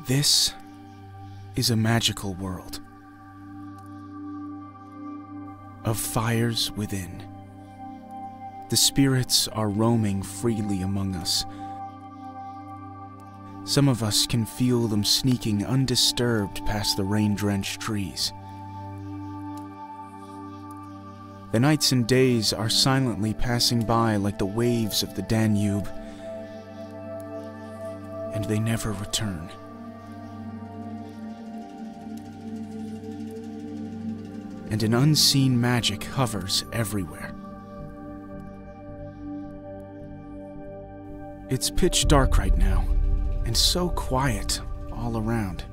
This is a magical world of fires within. The spirits are roaming freely among us. Some of us can feel them sneaking undisturbed past the rain-drenched trees. The nights and days are silently passing by like the waves of the Danube, and they never return. And an unseen magic hovers everywhere. It's pitch dark right now, and so quiet all around.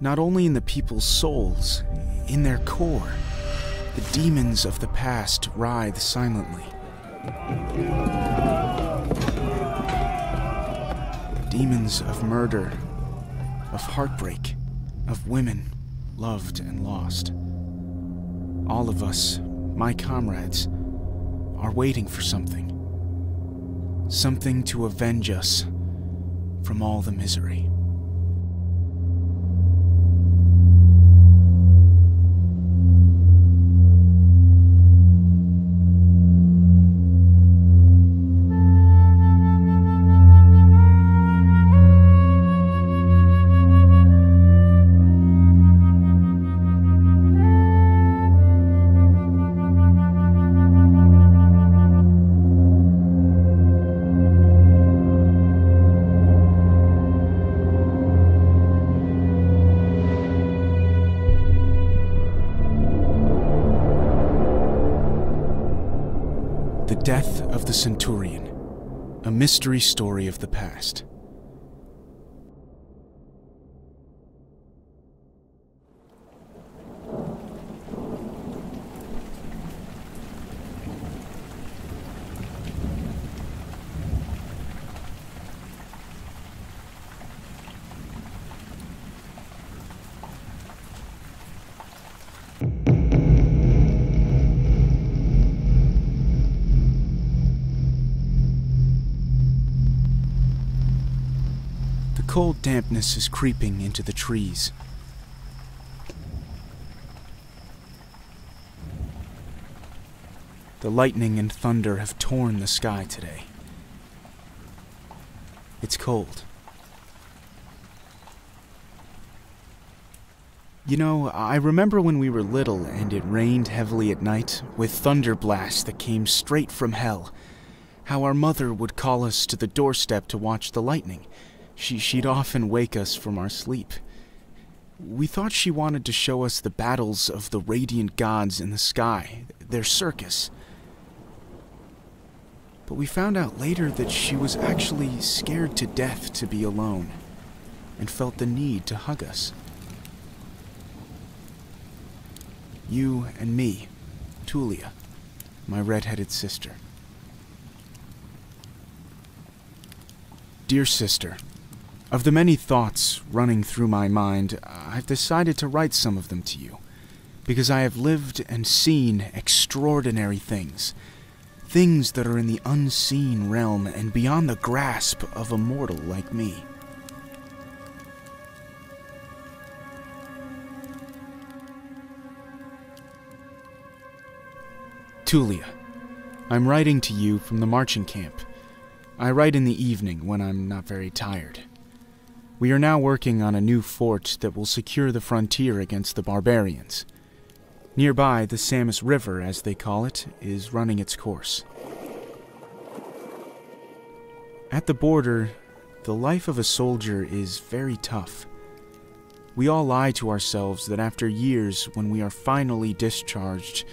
Not only in the people's souls, in their core, the demons of the past writhe silently. Demons of murder, of heartbreak, of women loved and lost. All of us, my comrades, are waiting for something. Something to avenge us from all the misery. The Death of the Centurion, a mystery story of the past. Cold dampness is creeping into the trees. The lightning and thunder have torn the sky today. It's cold. You know, I remember when we were little and it rained heavily at night, with thunder blasts that came straight from hell, how our mother would call us to the doorstep to watch the lightning. She'd often wake us from our sleep. We thought she wanted to show us the battles of the radiant gods in the sky, their circus. But we found out later that she was actually scared to death to be alone, and felt the need to hug us. You and me, Tulia, my red-headed sister. Dear sister, of the many thoughts running through my mind, I've decided to write some of them to you, because I have lived and seen extraordinary things, things that are in the unseen realm and beyond the grasp of a mortal like me. Tulia, I'm writing to you from the marching camp. I write in the evening when I'm not very tired. We are now working on a new fort that will secure the frontier against the barbarians. Nearby, the Samus River, as they call it, is running its course. At the border, the life of a soldier is very tough. We all lie to ourselves that after years, when we are finally discharged,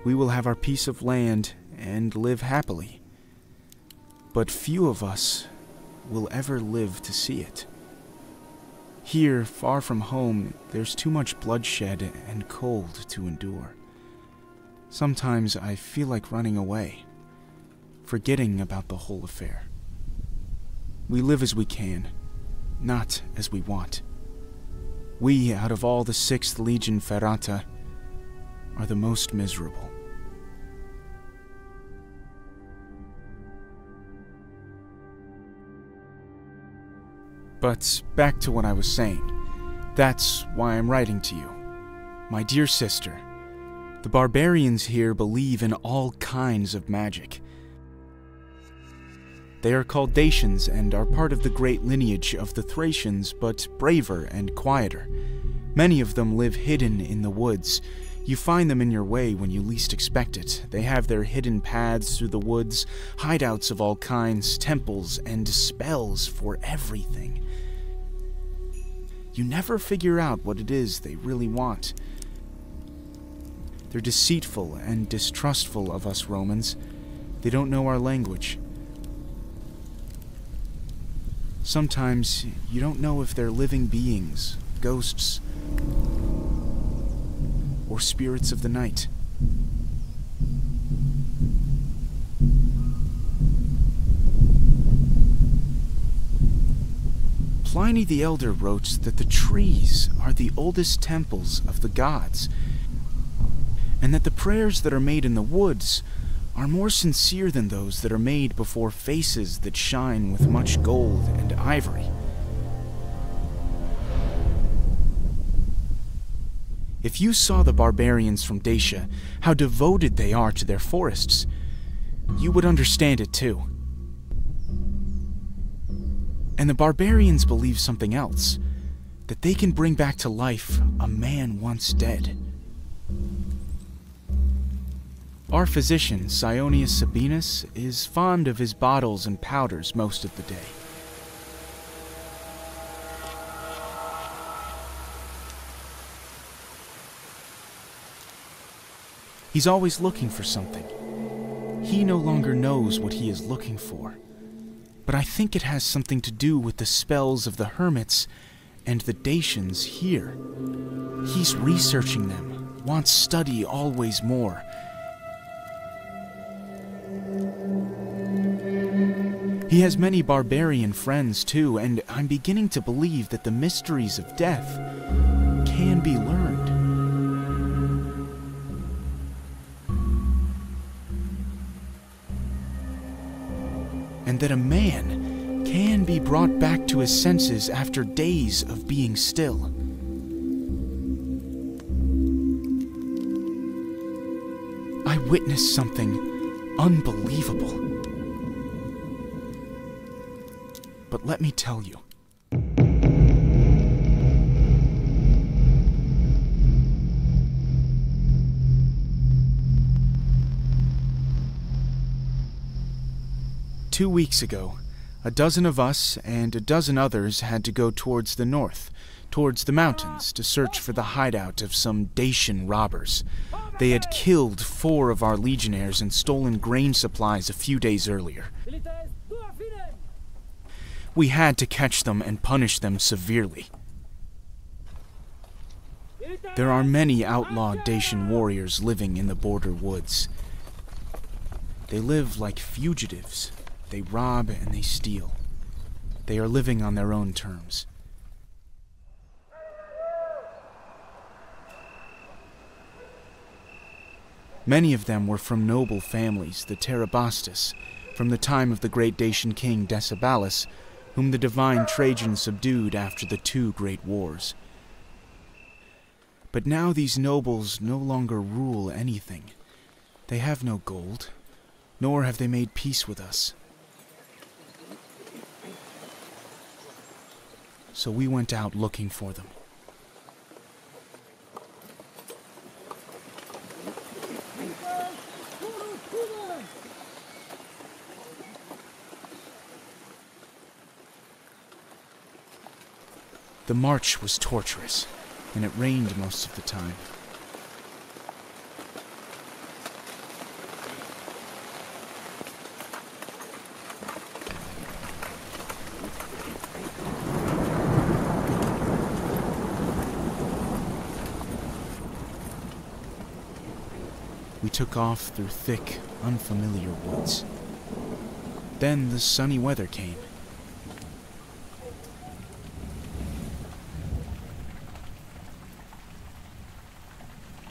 we will have our piece of land and live happily. But few of us will ever live to see it. Here, far from home, there's too much bloodshed and cold to endure. Sometimes I feel like running away, forgetting about the whole affair. We live as we can, not as we want. We, out of all the 6th Legion Ferrata, are the most miserable. But back to what I was saying. That's why I'm writing to you. My dear sister, the barbarians here believe in all kinds of magic. They are called Dacians and are part of the great lineage of the Thracians, but braver and quieter. Many of them live hidden in the woods. You find them in your way when you least expect it. They have their hidden paths through the woods, hideouts of all kinds, temples, and spells for everything. You never figure out what it is they really want. They're deceitful and distrustful of us Romans. They don't know our language. Sometimes you don't know if they're living beings, ghosts, or spirits of the night. Pliny the Elder wrote that the trees are the oldest temples of the gods, and that the prayers that are made in the woods are more sincere than those that are made before faces that shine with much gold and ivory. If you saw the barbarians from Dacia, how devoted they are to their forests, you would understand it too. And the barbarians believe something else, that they can bring back to life a man once dead. Our physician, Ciomaga Sabinus, is fond of his bottles and powders most of the day. He's always looking for something. He no longer knows what he is looking for. But I think it has something to do with the spells of the hermits and the Dacians here. He's researching them, wants study always more. He has many barbarian friends too, and I'm beginning to believe that the mysteries of death can be learned. And that a man can be brought back to his senses after days of being still. I witnessed something unbelievable. But let me tell you. Two weeks ago, a dozen of us and a dozen others had to go towards the north, towards the mountains, to search for the hideout of some Dacian robbers. They had killed 4 of our legionnaires and stolen grain supplies a few days earlier. We had to catch them and punish them severely. There are many outlawed Dacian warriors living in the border woods. They live like fugitives. They rob and they steal. They are living on their own terms. Many of them were from noble families, the Terabastus, from the time of the great Dacian king Decebalus, whom the divine Trajan subdued after the 2 great wars. But now these nobles no longer rule anything. They have no gold, nor have they made peace with us. So we went out looking for them. The march was torturous, and it rained most of the time. We took off through thick, unfamiliar woods. Then the sunny weather came.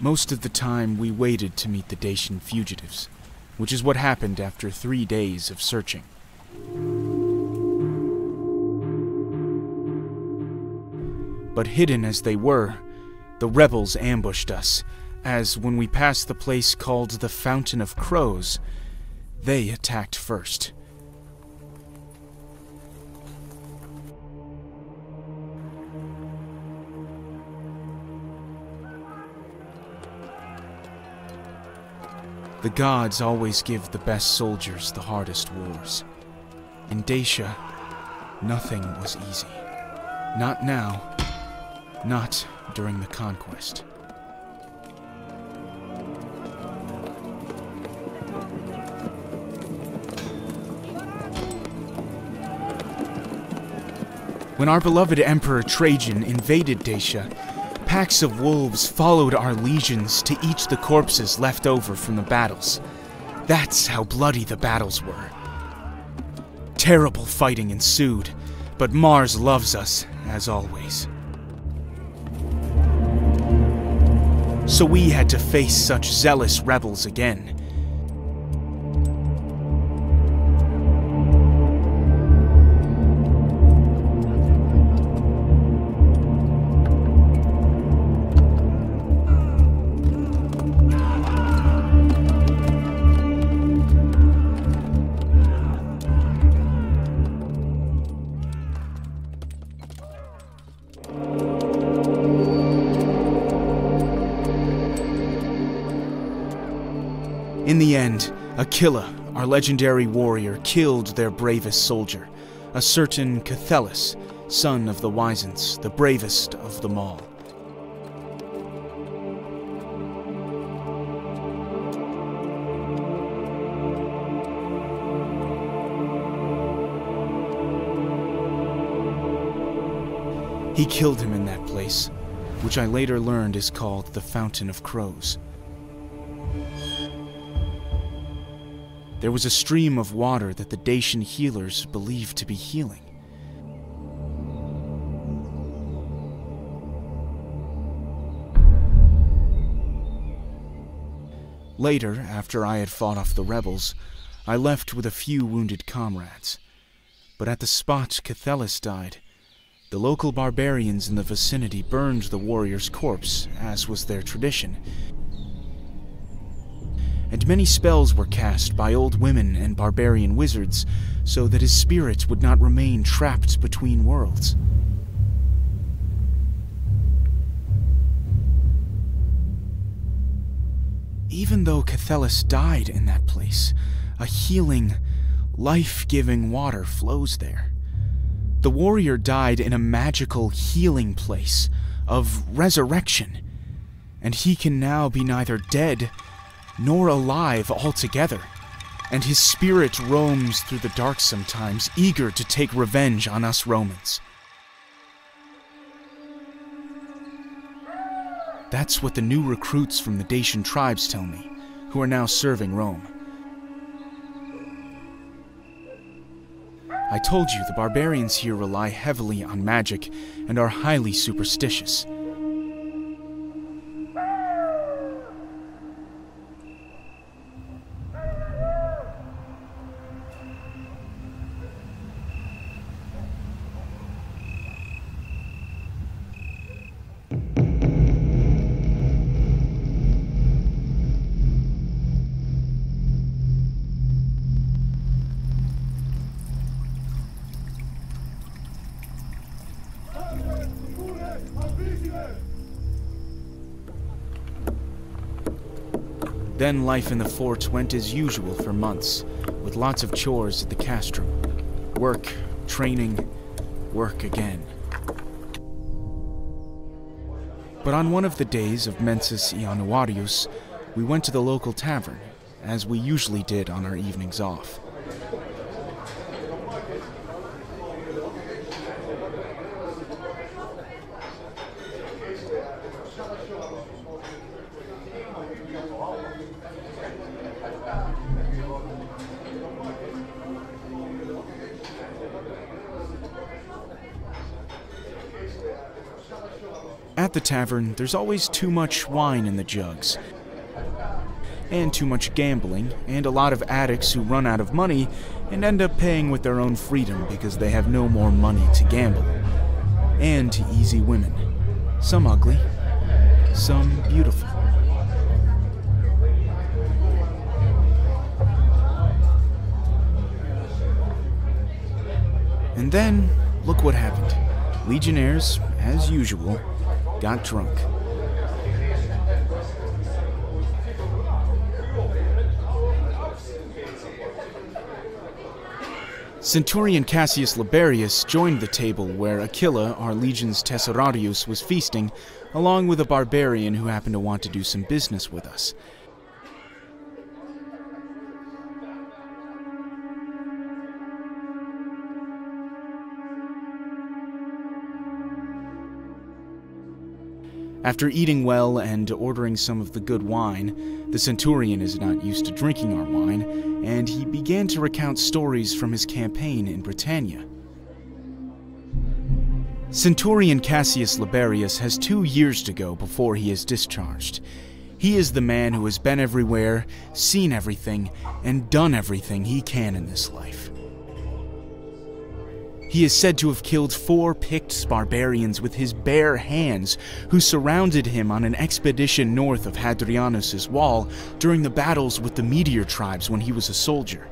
Most of the time, we waited to meet the Dacian fugitives, which is what happened after 3 days of searching. But hidden as they were, the rebels ambushed us, as when we passed the place called the Fountain of Crows, they attacked first. The gods always give the best soldiers the hardest wars. In Dacia, nothing was easy. Not now, not during the conquest. When our beloved Emperor Trajan invaded Dacia, packs of wolves followed our legions to eat the corpses left over from the battles. That's how bloody the battles were. Terrible fighting ensued, but Mars loves us, as always. So we had to face such zealous rebels again. In the end, Nicula, our legendary warrior, killed their bravest soldier, a certain Candidus, son of the Wisens, the bravest of them all. He killed him in that place, which I later learned is called the Fountain of Crows. There was a stream of water that the Dacian healers believed to be healing. Later, after I had fought off the rebels, I left with a few wounded comrades. But at the spot Candidus died, the local barbarians in the vicinity burned the warrior's corpse, as was their tradition, and many spells were cast by old women and barbarian wizards so that his spirit would not remain trapped between worlds. Even though Candidus died in that place, a healing, life-giving water flows there. The warrior died in a magical healing place of resurrection, and he can now be neither dead nor alive altogether, and his spirit roams through the dark sometimes, eager to take revenge on us Romans. That's what the new recruits from the Dacian tribes tell me, who are now serving Rome. I told you the barbarians here rely heavily on magic and are highly superstitious. Then life in the fort went as usual for months, with lots of chores at the castrum. Work, training, work again. But on one of the days of Mensis Ianuarius, we went to the local tavern, as we usually did on our evenings off. At the tavern, there's always too much wine in the jugs, and too much gambling, and a lot of addicts who run out of money and end up paying with their own freedom because they have no more money to gamble. and easy women. Some ugly, some beautiful. And then, look what happened. Legionnaires, as usual, got drunk. Centurion Cassius Liberius joined the table where Aquila, our legion's tesserarius, was feasting, along with a barbarian who happened to want to do some business with us. After eating well and ordering some of the good wine, the Centurion is not used to drinking our wine, and he began to recount stories from his campaign in Britannia. Centurion Cassius Liberius has 2 years to go before he is discharged. He is the man who has been everywhere, seen everything, and done everything he can in this life. He is said to have killed 4 Picts barbarians with his bare hands, who surrounded him on an expedition north of Hadrianus' wall during the battles with the Meteor tribes when he was a soldier.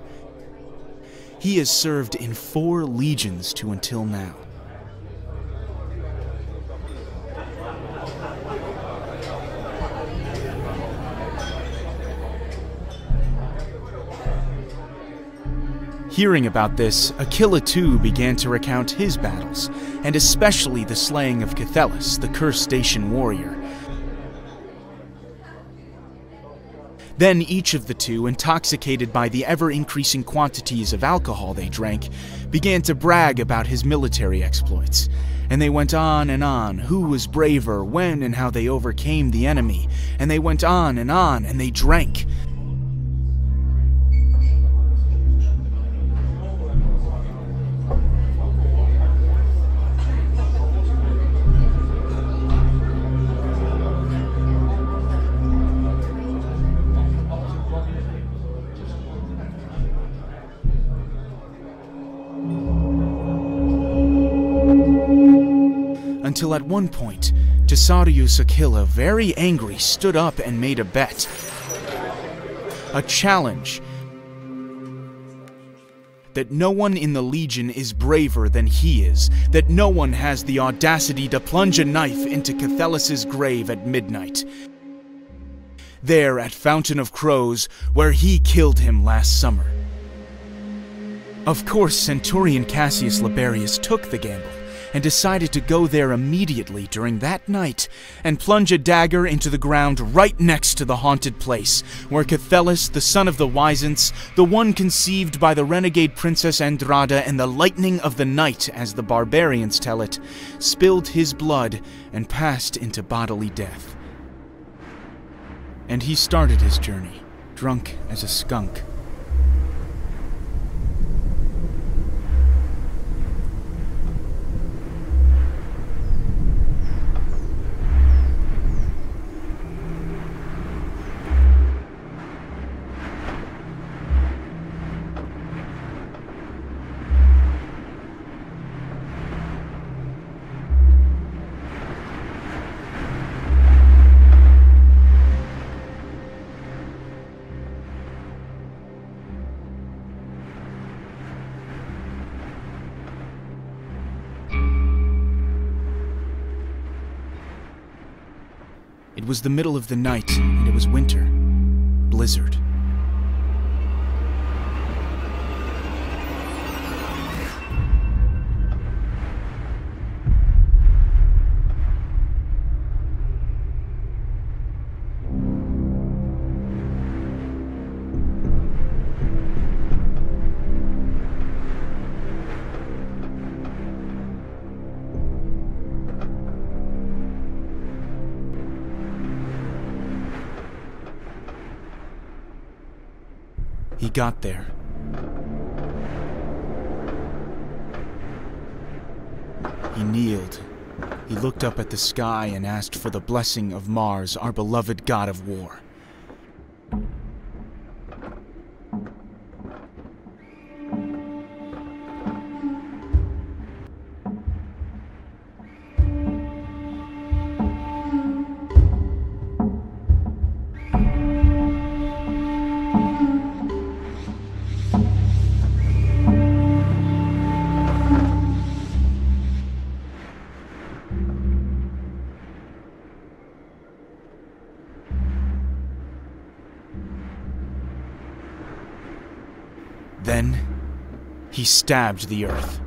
He has served in 4 legions to until now. Hearing about this, Aquila too began to recount his battles, and especially the slaying of Candidus, the cursed Dacian warrior. Then each of the two, intoxicated by the ever-increasing quantities of alcohol they drank, began to brag about his military exploits. And they went on, who was braver, when and how they overcame the enemy. And they went on, and they drank. Until at one point, Tesarius Aquila, very angry, stood up and made a bet. A challenge. That no one in the Legion is braver than he is. That no one has the audacity to plunge a knife into Candidus' grave at midnight. There at Fountain of Crows, where he killed him last summer. Of course, Centurion Cassius Liberius took the gamble, and decided to go there immediately during that night and plunge a dagger into the ground right next to the haunted place, where Candidus, the son of the Wisants, the one conceived by the renegade Princess Andrada and the lightning of the night, as the barbarians tell it, spilled his blood and passed into bodily death. And he started his journey, drunk as a skunk. It was the middle of the night, and it was winter. Blizzard. He got there. He kneeled. He looked up at the sky and asked for the blessing of Mars, our beloved god of war. stabbed the earth.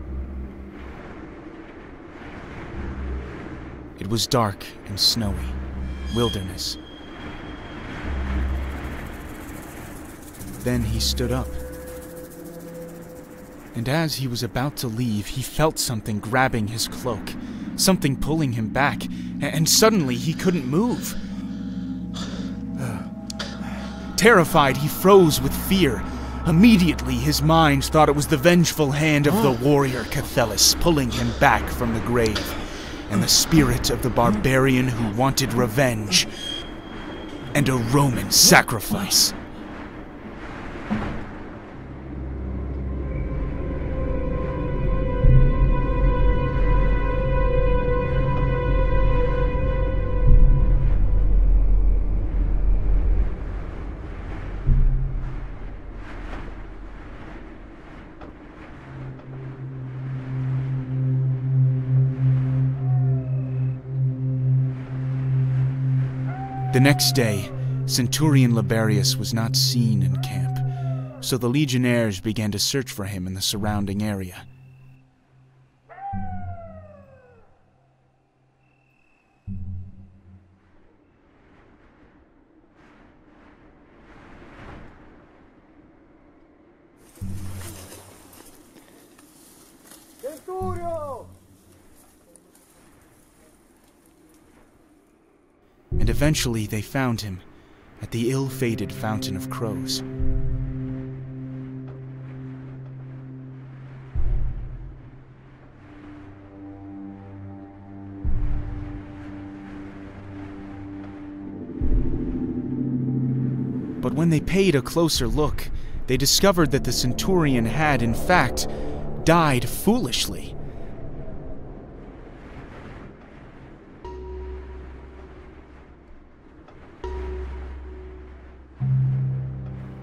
It was dark and snowy, wilderness. Then he stood up. And as he was about to leave, he felt something grabbing his cloak, something pulling him back, and suddenly he couldn't move. Terrified, he froze with fear. Immediately, his mind thought it was the vengeful hand of the warrior Candidus pulling him back from the grave, and the spirit of the barbarian who wanted revenge, and a Roman sacrifice. The next day, Centurion Liberius was not seen in camp, so the legionnaires began to search for him in the surrounding area. Centurion! And eventually they found him at the ill-fated Fountain of Crows. But when they paid a closer look, they discovered that the centurion had, in fact, died foolishly.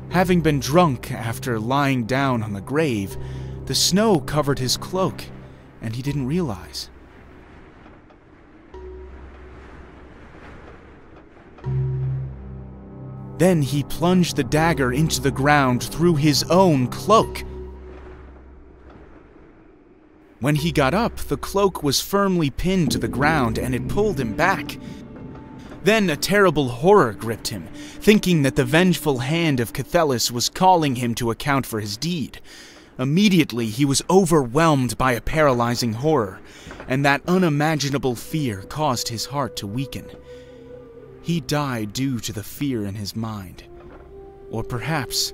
Having been drunk after lying down on the grave, the snow covered his cloak, and he didn't realize. Then he plunged the dagger into the ground through his own cloak. When he got up, the cloak was firmly pinned to the ground, and it pulled him back. Then a terrible horror gripped him, thinking that the vengeful hand of Candidus was calling him to account for his deed. Immediately, he was overwhelmed by a paralyzing horror, and that unimaginable fear caused his heart to weaken. He died due to the fear in his mind, or perhaps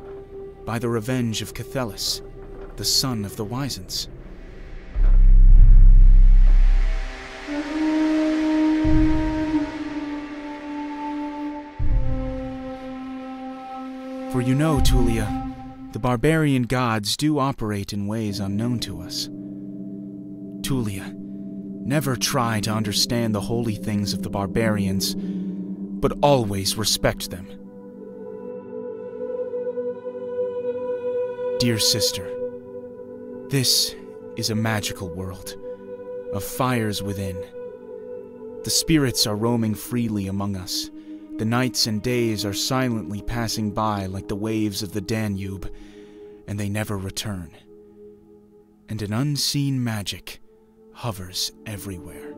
by the revenge of Candidus, the son of the Wisens. For you know, Tulia, the barbarian gods do operate in ways unknown to us. Tulia, never try to understand the holy things of the barbarians, but always respect them. Dear sister, this is a magical world, of fires within. The spirits are roaming freely among us. The nights and days are silently passing by like the waves of the Danube, and they never return. And an unseen magic hovers everywhere.